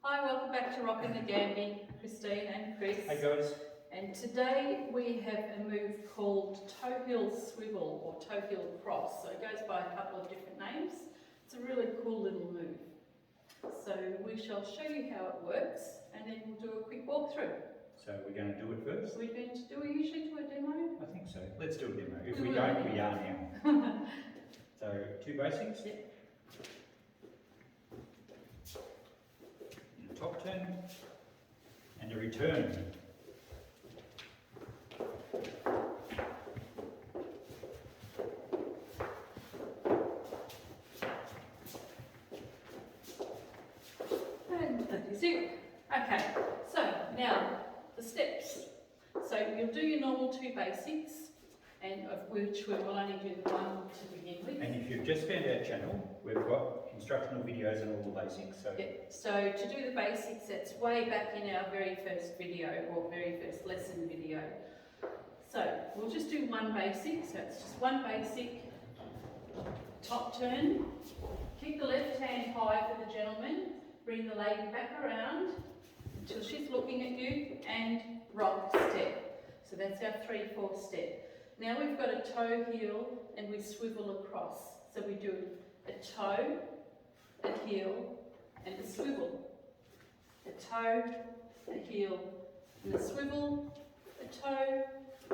Hi, welcome back to Rockin' the Gamby, Christine and Chris. Hey guys. And today we have a move called Heel Swivel or Heel Cross. So it goes by a couple of different names. It's a really cool little move. So we shall show you how it works and then we'll do a quick walkthrough. So we're going to do it first? Do we usually do a demo? I think so. Let's do a demo. If we don't, we are now. So, two basics. Yep. A top turn and a return. And that is it. Okay, so now the steps. So you'll do your normal two basics, and of which we will only do the one to begin with. And if you've just found our channel, we've got instructional videos on all the basics. So, yeah. So to do the basics, that's way back in our very first video or very first lesson video. So we'll just do one basic. So it's just one basic top turn. Keep the left hand high for the gentleman. Bring the lady back around until she's looking at you and rock step. So that's our 3-4 step. Now we've got a toe heel and we swivel across. So we do a toe, a heel and a swivel. A toe, a heel and a swivel. A toe,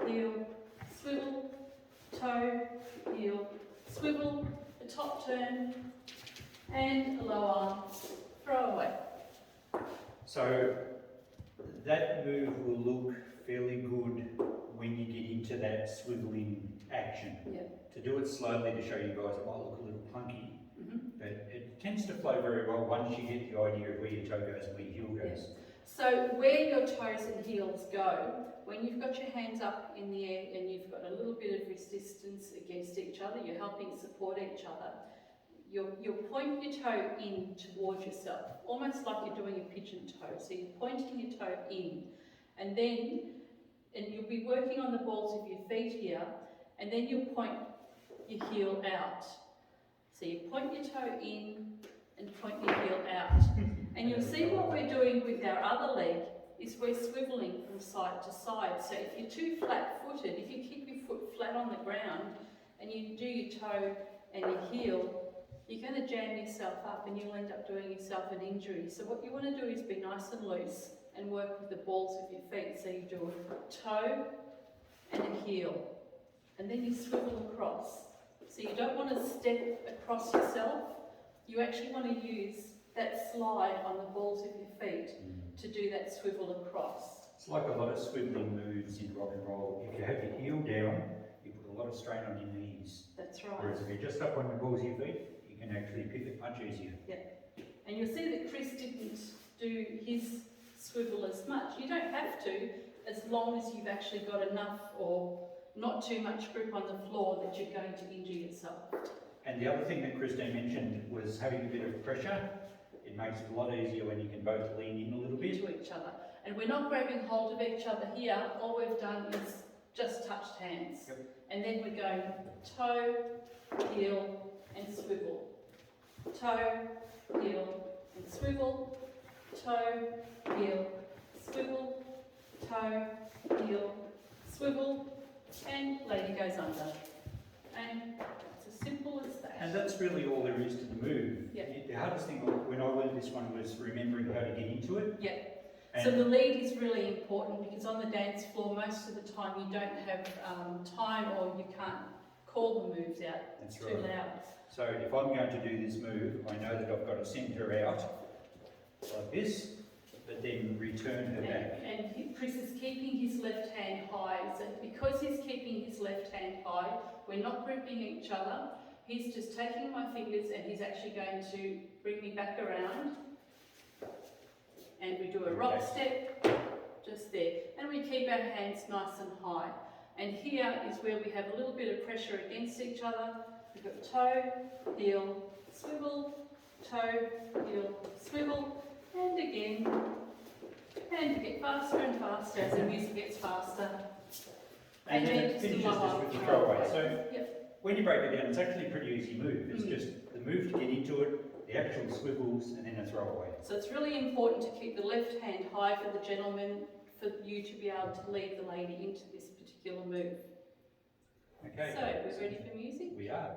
heel, swivel, toe, heel, swivel, a top turn and a low arm throw away. So that move will look fairly good when you get into that swiveling action. Yep. To do it slowly to show you guys, it might look a little clunky, but it tends to flow very well once you get the idea of where your toe goes and where your heel goes. Yep. So where your toes and heels go, when you've got your hands up in the air and you've got a little bit of resistance against each other, you're helping support each other, you'll point your toe in towards yourself, almost like you're doing a pigeon toe. So you're pointing your toe in, and you'll be working on the balls of your feet here, and then you'll point your heel out. So you point your toe in and point your heel out. And you'll see what we're doing with our other leg is we're swiveling from side to side. So if you're too flat-footed, if you keep your foot flat on the ground and you do your toe and your heel, you're going to jam yourself up and you'll end up doing yourself an injury. So what you want to do is be nice and loose and work with the balls of your feet. So you do a toe and a heel, and then you swivel across. So you don't want to step across yourself, you actually want to use that slide on the balls of your feet to do that swivel across. It's like a lot of swiveling moves in rock and roll. If you have your heel down, you put a lot of strain on your knees. That's right. Whereas if you're just up on the balls of your feet, you can actually pivot much easier. Yeah. And you'll see that Chris didn't do his swivel as much. You don't have to, as long as you've actually got enough or not too much grip on the floor that you're going to injure yourself. And the other thing that Christine mentioned was having a bit of pressure. It makes it a lot easier when you can both lean in a little bit. To each other. And we're not grabbing hold of each other here. All we've done is just touched hands. Yep. And then we're going toe, heel and swivel. Toe, heel and swivel. Toe, heel, swivel. Toe, heel, swivel. And lady goes under. And it's as simple as that. And that's really all there is to the move. Yeah. The hardest thing when I learned this one was remembering how to get into it. Yeah. And So the lead is really important because on the dance floor most of the time you don't have time or you can't call the moves out. That's too right. loud. So if I'm going to do this move, I know that I've got to send her out like this, but then return her back. And Chris is keeping his left hand high. So because he's keeping his left hand high, we're not gripping each other. He's just taking my fingers and he's actually going to bring me back around. And we do a rock step just there. And we keep our hands nice and high. And here is where we have a little bit of pressure against each other. We've got toe, heel, swivel, toe, heel, swivel, and again. And you get faster and faster as the music gets faster. And then it finishes just with the throwaway. So yep. when you break it down, it's actually a pretty easy move. It's just the move to get into it, the the actual swivels, and then a throwaway. So it's really important to keep the left hand high for the gentleman, for you to be able to lead the lady into this particular move. Okay. So, we're ready for music? We are.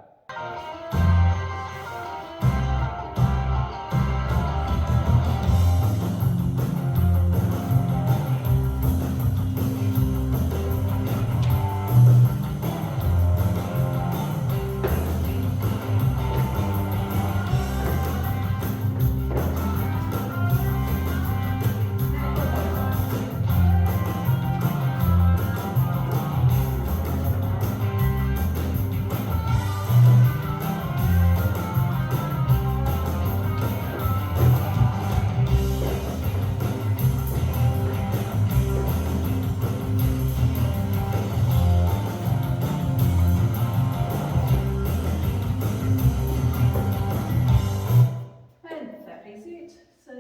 And that is it. So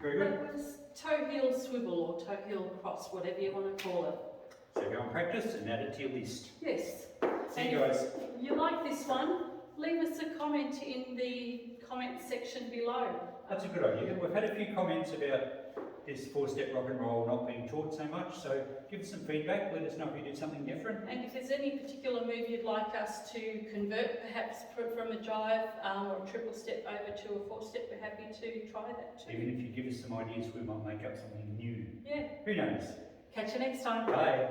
Very good. that was toe heel swivel or toe heel cross, whatever you want to call it. So go and practice and add it to your list. Yes. See you guys. If you like this one, leave us a comment in the comment section below. That's a good idea. We've had a few comments about this four-step rock and roll not being taught so much, so give us some feedback, let us know if you did something different. And if there's any particular move you'd like us to convert, perhaps from a jive or a triple step over to a four-step, we're happy to try that too. Even if you give us some ideas, we might make up something new. Yeah. Who knows? Catch you next time. Bye.